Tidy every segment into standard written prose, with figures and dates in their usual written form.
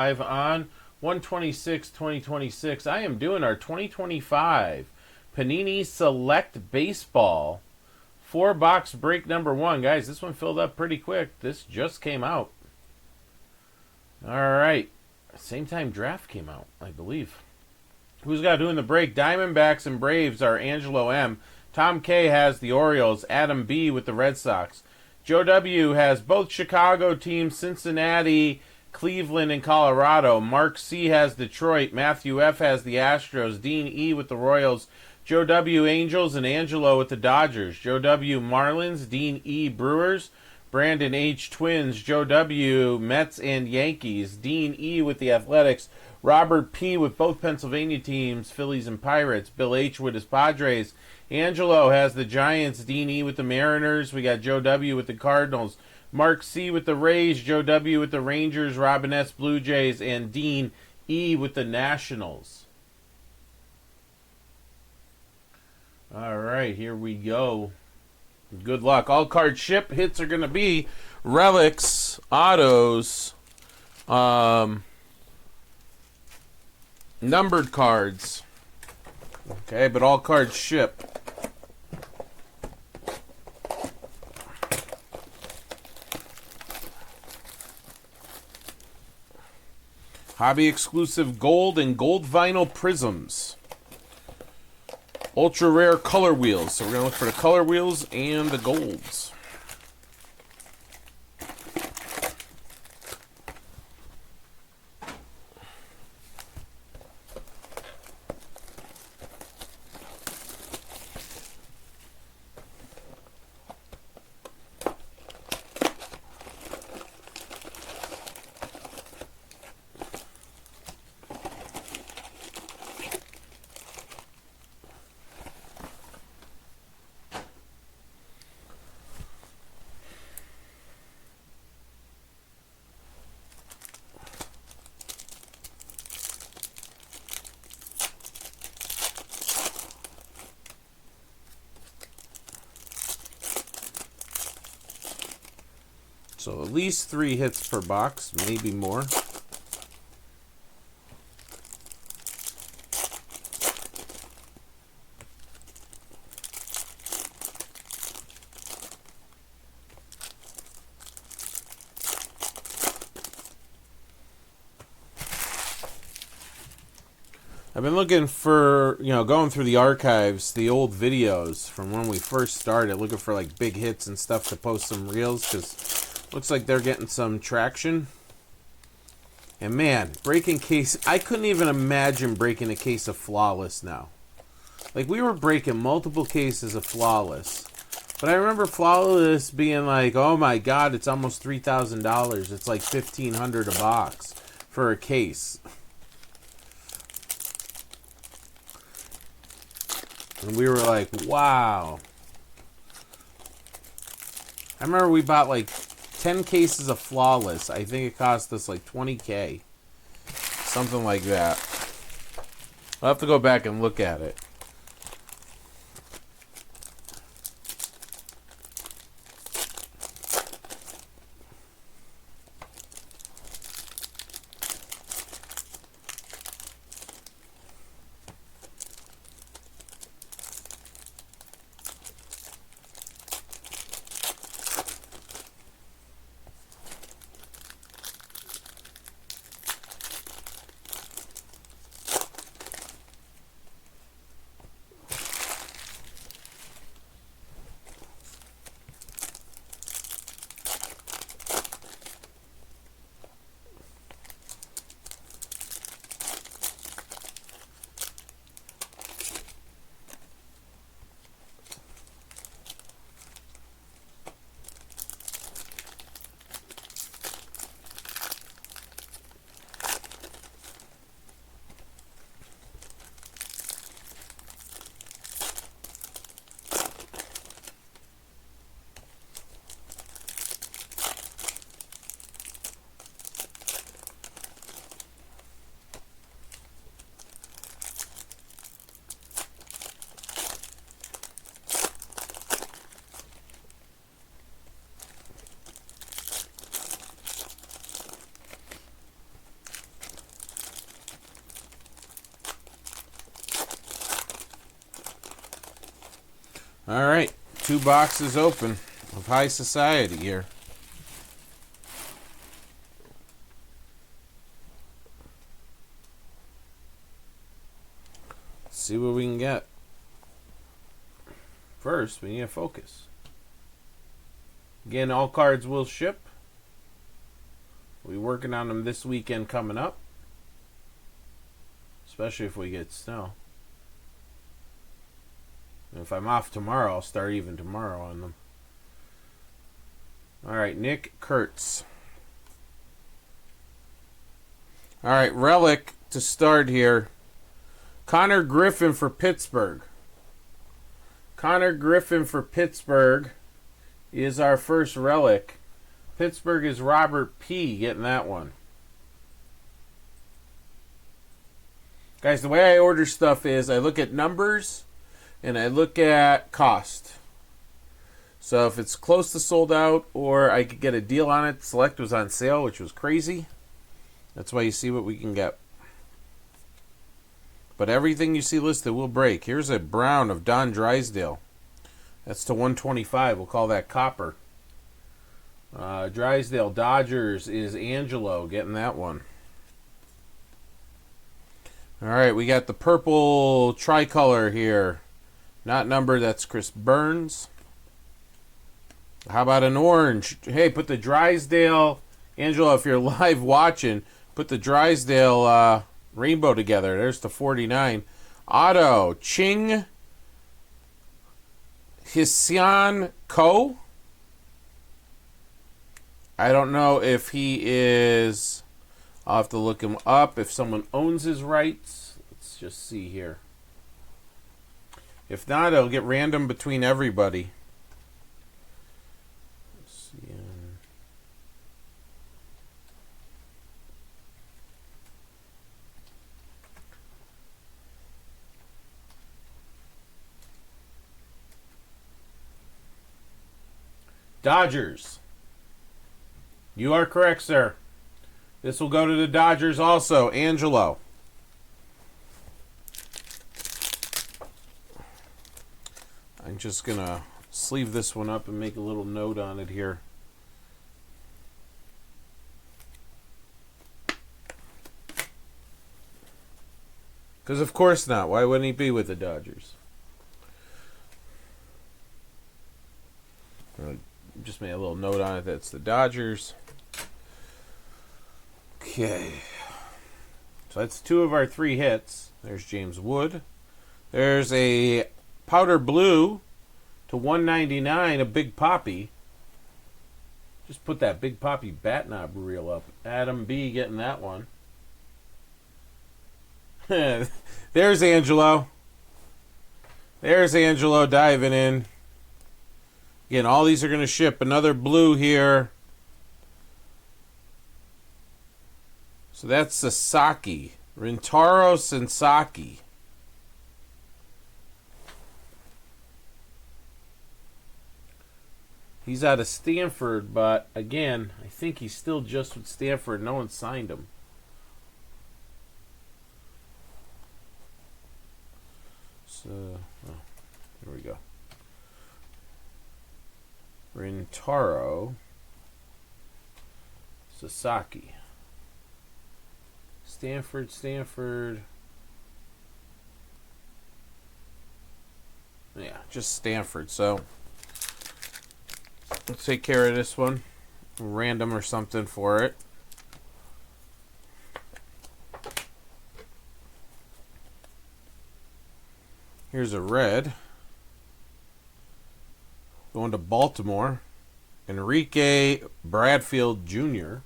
Live on 1/26/2026. I am doing our 2025 Panini Select Baseball 4-box break number 1. Guys, this one filled up pretty quick. This just came out. All right. Same time draft came out, I believe. Who's got doing the break? Diamondbacks and Braves are Angelo M. Tom K has the Orioles. Adam B with the Red Sox. Joe W has both Chicago teams, Cincinnati, Cleveland, and Colorado. Mark C has Detroit. Matthew F has the Astros. Dean E with the Royals. Joe W Angels and Angelo with the Dodgers. Joe W Marlins. Dean E Brewers. Brandon H Twins. Joe W Mets and Yankees. Dean E with the Athletics. Robert P with both Pennsylvania teams, Phillies and Pirates. Bill H with his Padres. Angelo has the Giants. Dean E with the Mariners. We got Joe W with the Cardinals. Mark C with the Rays. Joe W with the Rangers. Robin S Blue Jays. And Dean E with the Nationals. All right, here we go. Good luck. All card ship hits are going to be relics, autos, numbered cards. Okay, but all cards ship. Hobby exclusive gold and gold vinyl prisms. Ultra rare color wheels. So we're going to look for the color wheels and the golds. So at least 3 hits per box, maybe more. I've been looking for, going through the archives, the old videos from when we first started, looking for like big hits and stuff to post some reels, because looks like they're getting some traction. And man, breaking case, I couldn't even imagine breaking a case of Flawless now. Like, we were breaking multiple cases of Flawless. But I remember Flawless being like, oh my god, it's almost $3,000. It's like $1,500 a box for a case. And we were like, wow. I remember we bought like 10 cases of Flawless. I think it cost us like $20K. Something like that. I'll have to go back and look at it. All right, 2 boxes open of High Society here. Let's see what we can get. First, we need a focus. Again, all cards will ship. We'll be working on them this weekend coming up. Especially if we get snow. And if I'm off tomorrow, I'll start even tomorrow on them. Alright, Nick Kurtz. Alright, relic to start here. Connor Griffin for Pittsburgh. Connor Griffin for Pittsburgh is our first relic. Pittsburgh is Robert P. getting that one. Guys, the way I order stuff is I look at numbers and I look at cost. So if it's close to sold out or I could get a deal on it, Select was on sale, which was crazy. That's why you see what we can get. But everything you see listed will break. Here's a brown of Don Drysdale. That's to 125. We'll call that copper. Drysdale Dodgers is Angelo getting that one. All right, we got the purple tricolor here. Not numbered, that's Chris Burns. How about an orange? Hey, put the Drysdale, Angelo, if you're live watching, put the Drysdale rainbow together. There's the 49. Auto, Ching Hyseon Ko. I don't know if he is... I'll have to look him up if someone owns his rights. Let's just see here. If not, it'll get random between everybody. Let's see. Dodgers. You are correct, sir. This will go to the Dodgers also. Angelo. I'm just going to sleeve this one up and make a little note on it here. Because of course not. Why wouldn't he be with the Dodgers? Just made a little note on it. That's the Dodgers. Okay. So that's 2 of our 3 hits. There's James Wood. There's a powder blue to 199, a Big Poppy. Just put that Big Poppy bat knob reel up. Adam B. getting that one. There's Angelo. There's Angelo diving in. Again, all these are going to ship. Another blue here. So that's Sasaki. Rintaro Sensaki. He's out of Stanford, but again, I think he's still just with Stanford. No one signed him. So, here we go. Rintaro Sasaki. Stanford. Yeah, just Stanford. So, let's take care of this one. Random or something for it. Here's a red. Going to Baltimore. Enrique Bradfield Jr.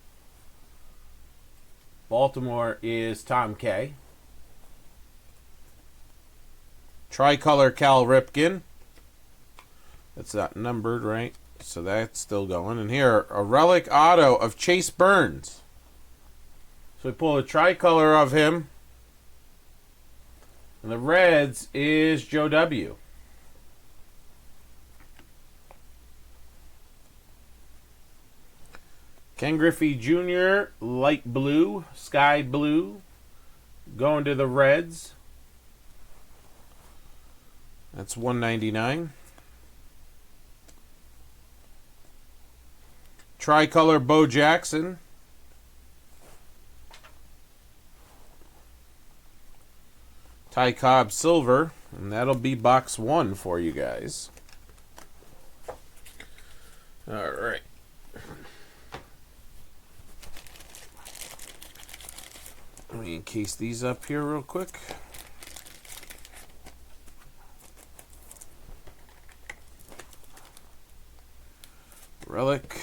Baltimore is Tom K. Tricolor Cal Ripken. That's not numbered, right? So that's still going. And here, a relic auto of Chase Burns. So we pull a tricolor of him. And the Reds is Joe W. Ken Griffey Jr., light blue, sky blue, going to the Reds. That's $199. Tricolor Bo Jackson. Ty Cobb Silver. And that'll be box 1 for you guys. All right. Let me encase these up here real quick. Relic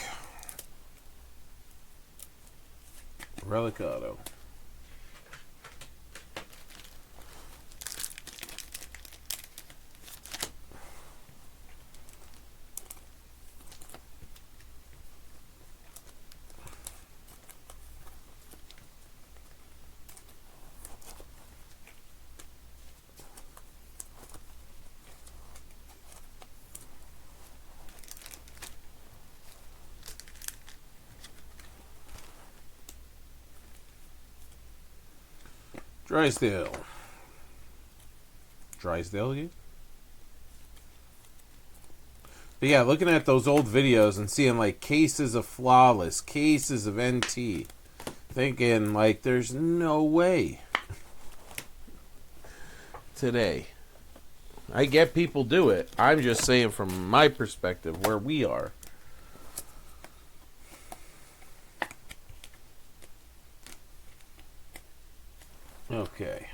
auto. Drysdale again? But yeah, looking at those old videos and seeing like cases of Flawless, cases of NT, thinking like there's no way today. I get people do it. I'm just saying from my perspective where we are. Okay.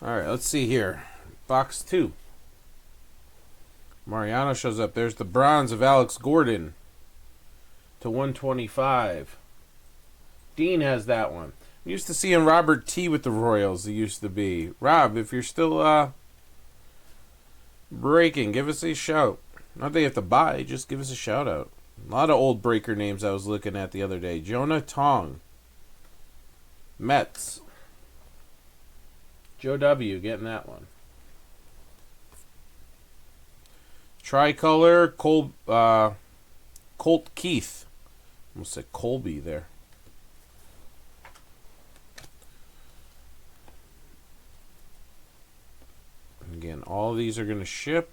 All right, let's see here. Box 2. Mariano shows up. There's the bronze of Alex Gordon to 125. Dean has that one. I'm used to seeing Robert T with the Royals. It used to be. Rob, if you're still breaking, give us a shout. Not that you have to buy, just give us a shout out. A lot of old breaker names I was looking at the other day. Jonah Tong. Mets. Joe W. getting that one. Tricolor Colt Keith. Almost said Colby there. Again, all of these are going to ship.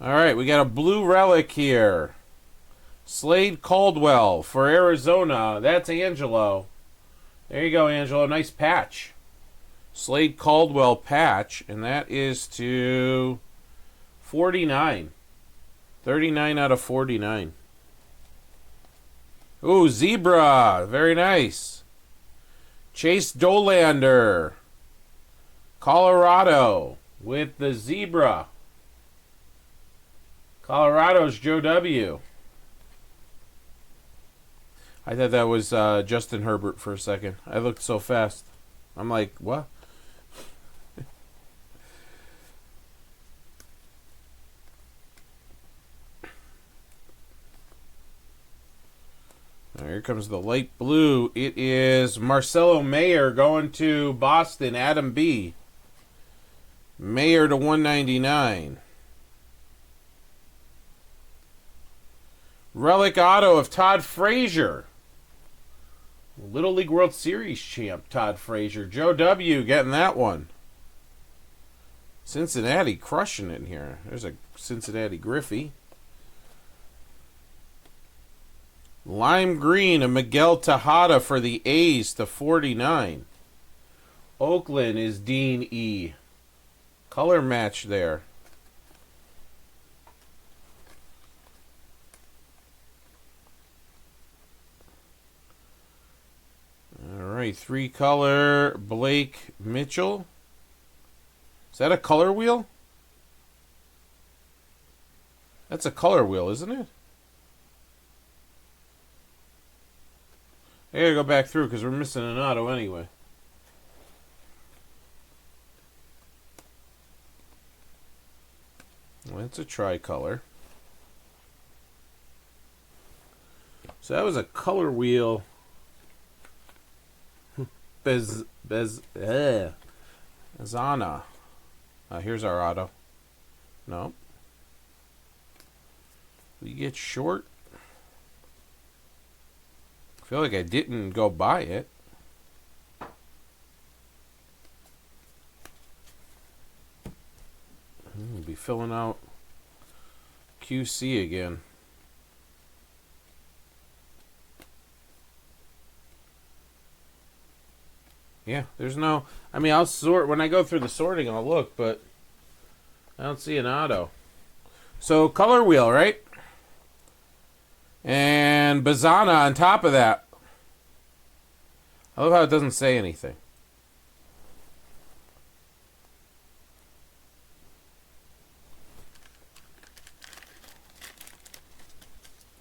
All right, we got a blue relic here. Slade Caldwell for Arizona. That's Angelo. There you go, Angelo. Nice patch. Slade Caldwell patch, and that is to 49. 39 out of 49. Ooh, Zebra. Very nice. Chase Dolander. Colorado with the Zebra. Colorado's Joe W. I thought that was Justin Herbert for a second. I looked so fast. I'm like, what? Here comes the light blue. It is Marcelo Mayer going to Boston. Adam B. Mayer to 199. Relic auto of Todd Frazier. Little League World Series champ Todd Frazier. Joe W. getting that one. Cincinnati crushing it in here. There's a Cincinnati Griffey. Lime green of Miguel Tejada for the A's to 49. Oakland is Dean E. Color match there. All right, 3-color Blake Mitchell. Is that a color wheel? That's a color wheel, isn't it? I gotta go back through because we're missing an auto anyway. Well, that's a tricolor. So that was a color wheel. Azana. Here's our auto. No. We get short. I feel like I didn't go buy it. filling out QC again. Yeah, there's no... I mean, I'll sort... When I go through the sorting, I'll look, but I don't see an auto. So, color wheel, right? And Bazana on top of that. I love how it doesn't say anything.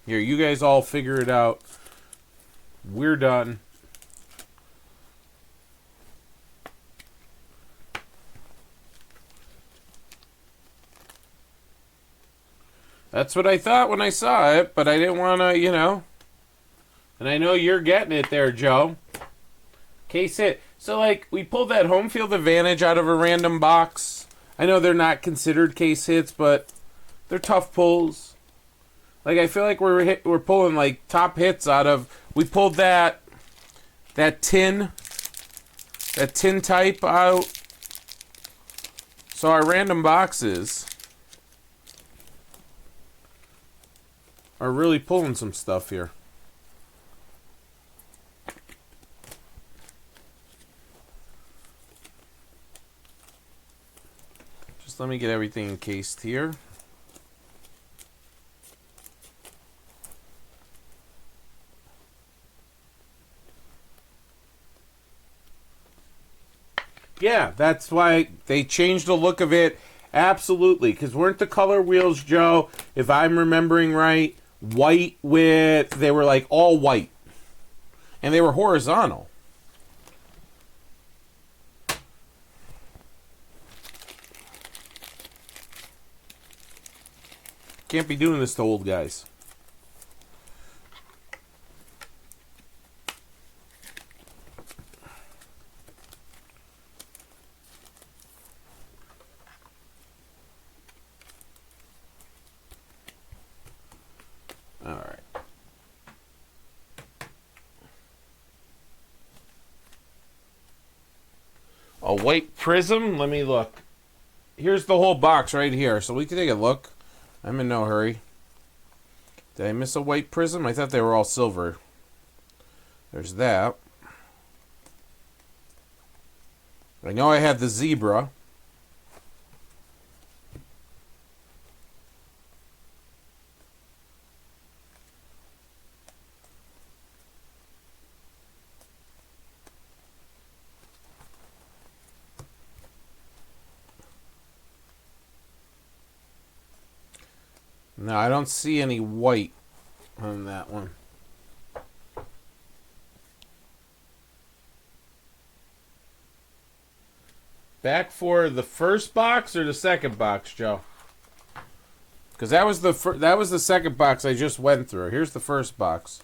Here, you guys all figure it out. We're done. That's what I thought when I saw it, but I didn't want to, you know. And I know you're getting it there, Joe. Case hit. So, like, we pulled that home field advantage out of a random box. I know they're not considered case hits, but they're tough pulls. Like, I feel like we're pulling, like, top hits out of... We pulled that tin type out. So our random boxes are really pulling some stuff here. Just let me get everything encased here. Yeah, that's why they changed the look of it. Absolutely. Because weren't the color wheels, Joe, if I'm remembering right, white with... They were like all white. And they were horizontal. Can't be doing this to old guys. All right. A white prism? Let me look. Here's the whole box right here, so we can take a look. I'm in no hurry. Did I miss a white prism? I thought they were all silver. There's that. I know I had the zebra. No, I don't see any white on that one. Back for the first box or the second box, Joe? Because that was the second box I just went through. Here's the first box.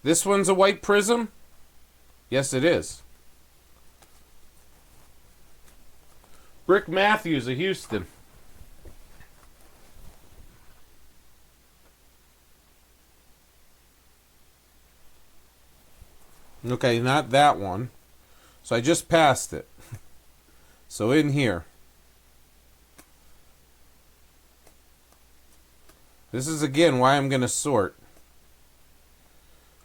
This one's a white prism? Yes, it is. Brick Matthews of Houston. Okay, not that one. So I just passed it. So in here. This is again why I'm going to sort.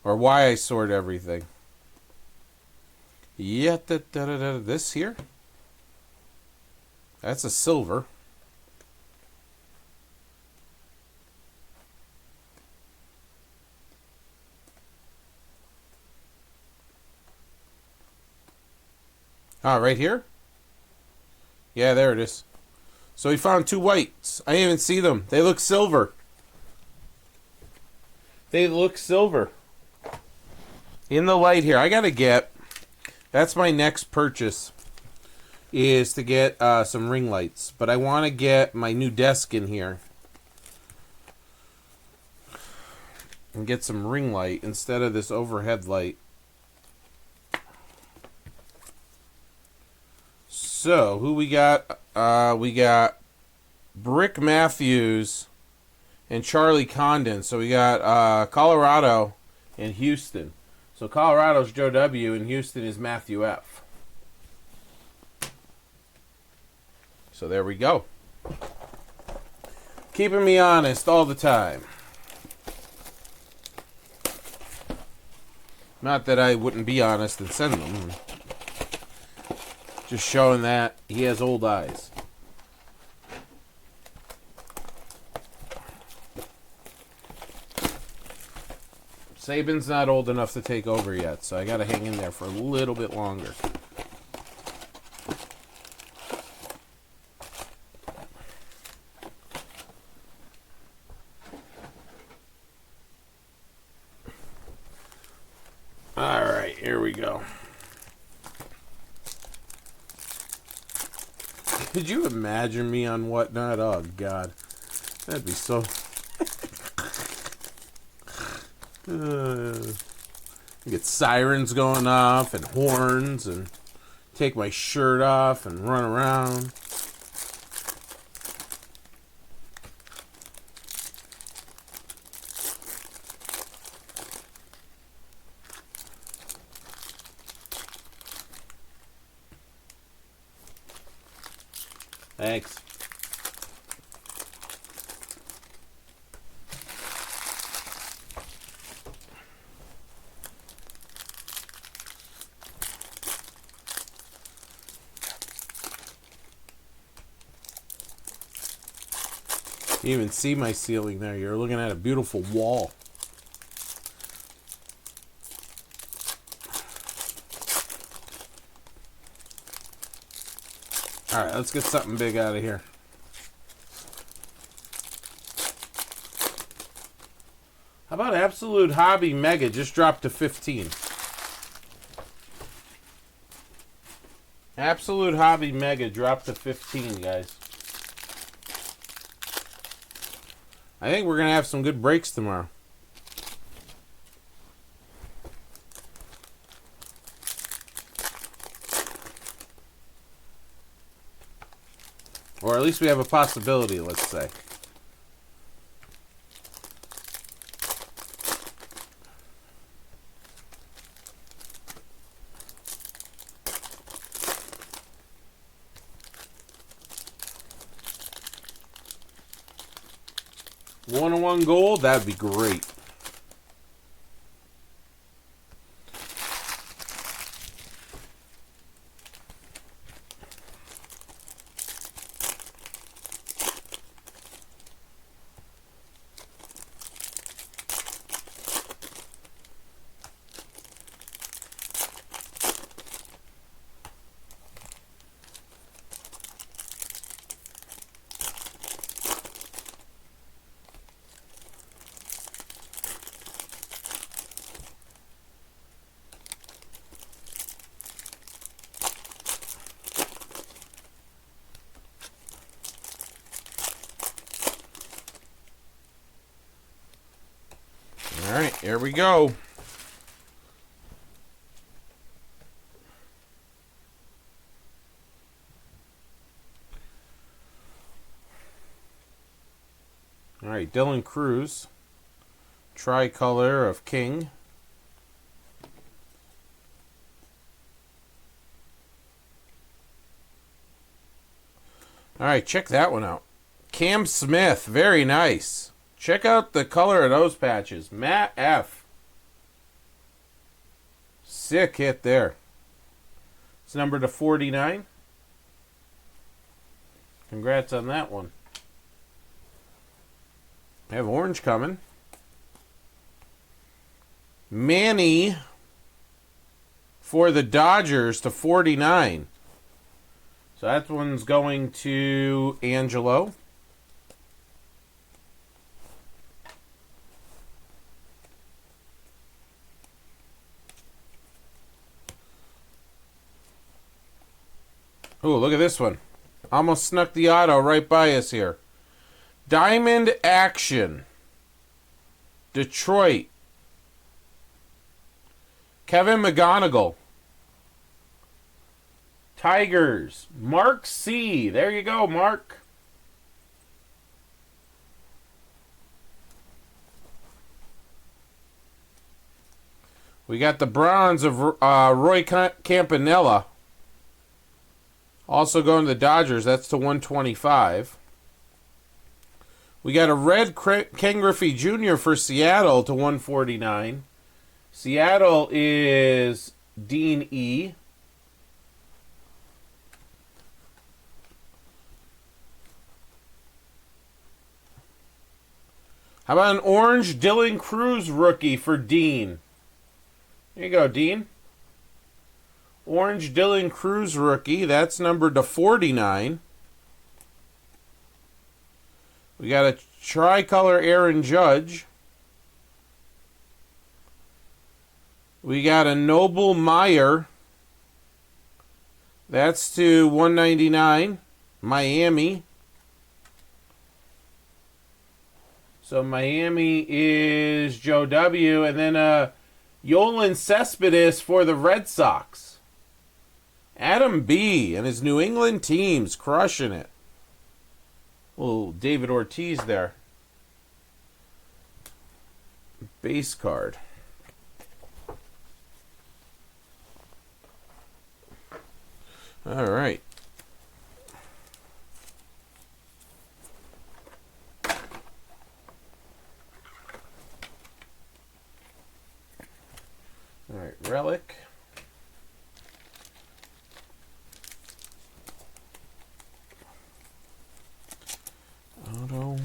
Or why I sort everything. Yeah, this here. That's a silver. Ah, right here? Yeah, there it is. So we found two whites. I didn't even see them. They look silver. They look silver. In the light here. I gotta get... That's my next purchase. Is to get some ring lights. But I want to get my new desk in here. And get some ring light instead of this overhead light. So, who we got? We got Brick Matthews and Charlie Condon. So we got Colorado and Houston. So Colorado's Joe W. and Houston is Matthew F. So there we go. Keeping me honest all the time. Not that I wouldn't be honest and send them. Just showing that he has old eyes. Saban's not old enough to take over yet, so I gotta hang in there for a little bit longer. Alright, here we go. Could you imagine me on Whatnot? Oh, God. That'd be so... get sirens going off and horns and take my shirt off and run around. Thanks. You even see my ceiling there. You're looking at a beautiful wall. All right, let's get something big out of here. How about Absolute Hobby Mega just dropped to 15? Absolute Hobby Mega dropped to 15, guys. I think we're going to have some good breaks tomorrow. Or at least we have a possibility, let's say. One-on-one gold, that'd be great. All right, here we go. All right, Dylan Cruz, tricolor of King. All right, check that one out. Cam Smith, very nice. Check out the color of those patches. Matt F. Sick hit there. It's numbered to 49. Congrats on that one. I have orange coming. Manny for the Dodgers to 49. So that one's going to Angelo. Oh, look at this one. Almost snuck the auto right by us here. Diamond Action. Detroit. Kevin McGonigal. Tigers. Mark C. There you go, Mark. We got the bronze of Roy Campanella. Also going to the Dodgers. That's to 125. We got a red Ken Griffey Jr. for Seattle to 149. Seattle is Dean E. How about an orange Dylan Cruz rookie for Dean? Here you go, Dean. Orange Dylan Cruz rookie. That's numbered to 49. We got a tricolor Aaron Judge. We got a Noble Meyer. That's to 199. Miami. So Miami is Joe W. And then Yolan Cespedes for the Red Sox. Adam B. and his New England teams crushing it. Little David Ortiz there. Base card. All right. All right, relic. Auto.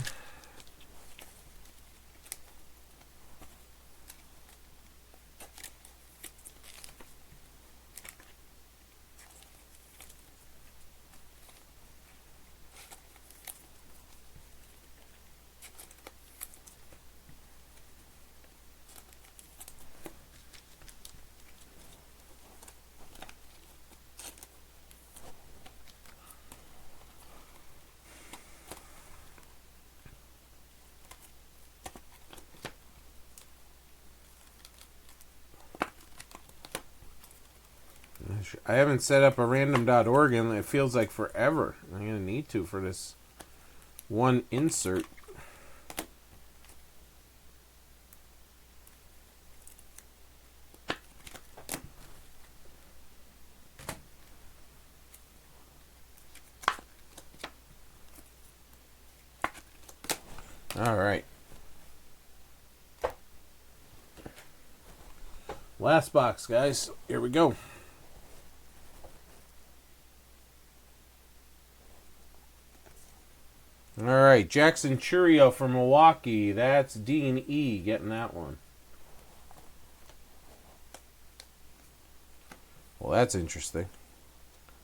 I haven't set up a random.org and it feels like forever. I'm going to need to for this one insert. All right. Last box, guys. Here we go. All right, Jackson Churio from Milwaukee. That's Dean E. getting that one. Well, that's interesting.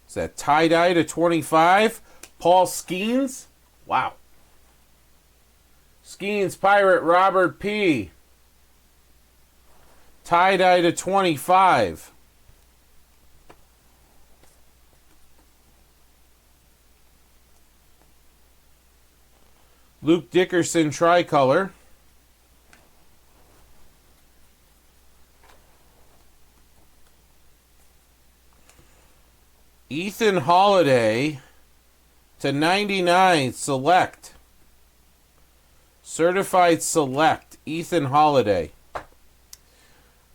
Is that tie-dye to 25? Paul Skeens? Wow. Skeens Pirate Robert P. Tie-dye to 25. Luke Dickerson tricolor. Ethan Holiday to 99 select. Certified select. Ethan Holiday.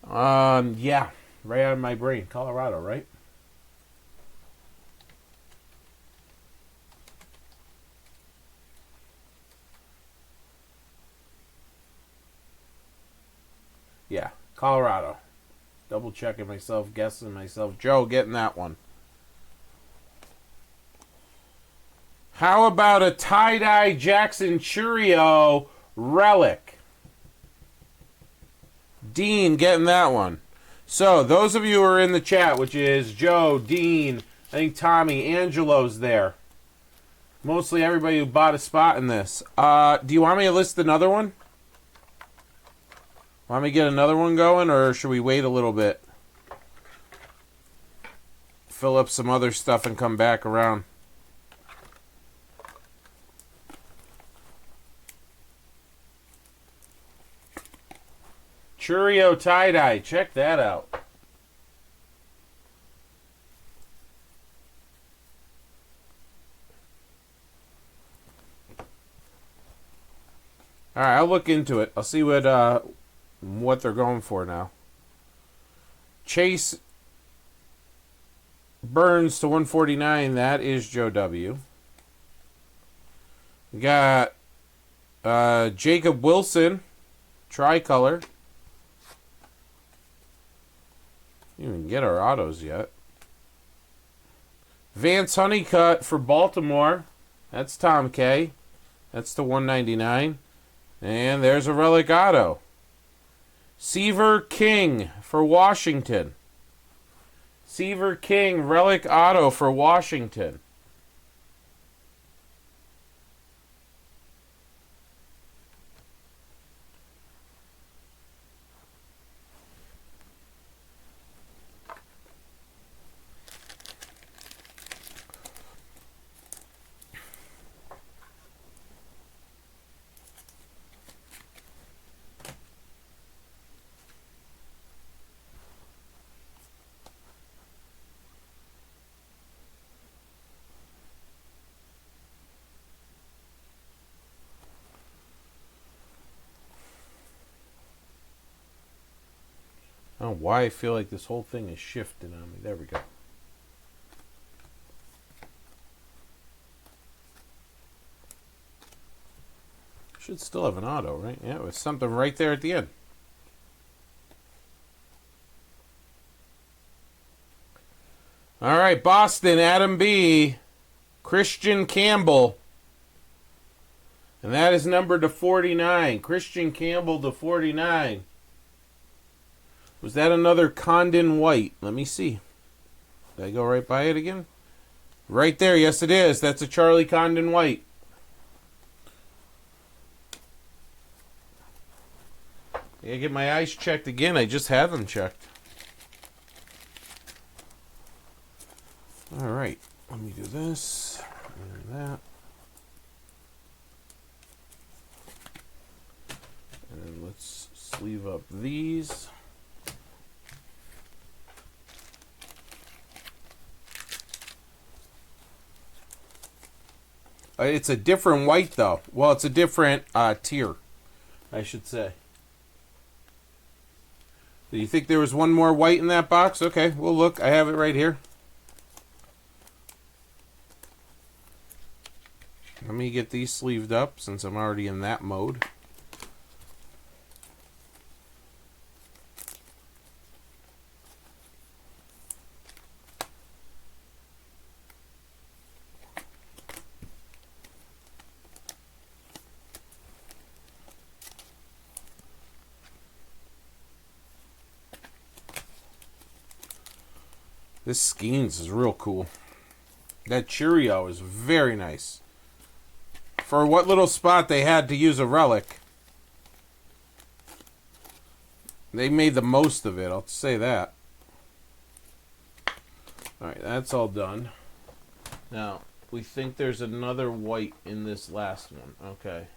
Yeah, right out of my brain. Colorado, right? Yeah, Colorado. Double checking myself, guessing myself. Joe getting that one. How about a tie-dye Jackson Churio relic? Dean getting that one. So, those of you who are in the chat, which is Joe, Dean, I think Tommy, Angelo's there. Mostly everybody who bought a spot in this. Do you want me to list another one? Want me to get another one going, or should we wait a little bit? Fill up some other stuff and come back around. Churio tie-dye. Check that out. All right, I'll look into it. I'll see what they're going for now. Chase Burns to 149. That is Joe W. We got Jacob Wilson, tricolor. Didn't even get our autos yet. Vance Honeycutt for Baltimore. That's Tom K. That's to 199. And there's a relic auto. Seaver King for Washington. Seaver King, relic auto for Washington. I don't know why I feel like this whole thing is shifting on me. There we go. Should still have an auto, right? Yeah, it was something right there at the end. All right, Boston, Adam B. Christian Campbell. And that is numbered to 49. Christian Campbell to 49. Was that another Condon White? Let me see. Did I go right by it again? Right there. Yes, it is. That's a Charlie Condon White. I gotta get my eyes checked again. I just had them checked. All right. Let me do this and that. And then let's sleeve up these. It's a different white, though. Well, it's a different tier, I should say. Do you think there was one more white in that box? Okay, well, look. I have it right here. Let me get these sleeved up since I'm already in that mode. This Skeens is real cool. That Cheerio is very nice. For what little spot they had to use a relic, they made the most of it, I'll say that. Alright, that's all done. Now, we think there's another white in this last one. Okay.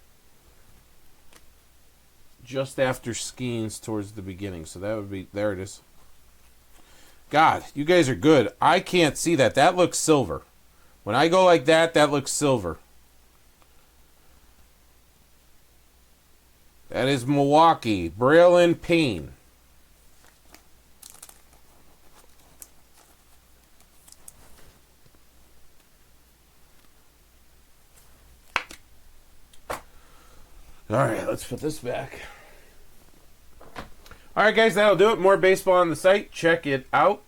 Just after Skeens towards the beginning. So that would be, there it is. God, you guys are good. I can't see that. That looks silver. When I go like that, that looks silver. That is Milwaukee. Braylon Payne. All right, let's put this back. All right, guys, that'll do it. More baseball on the site. Check it out.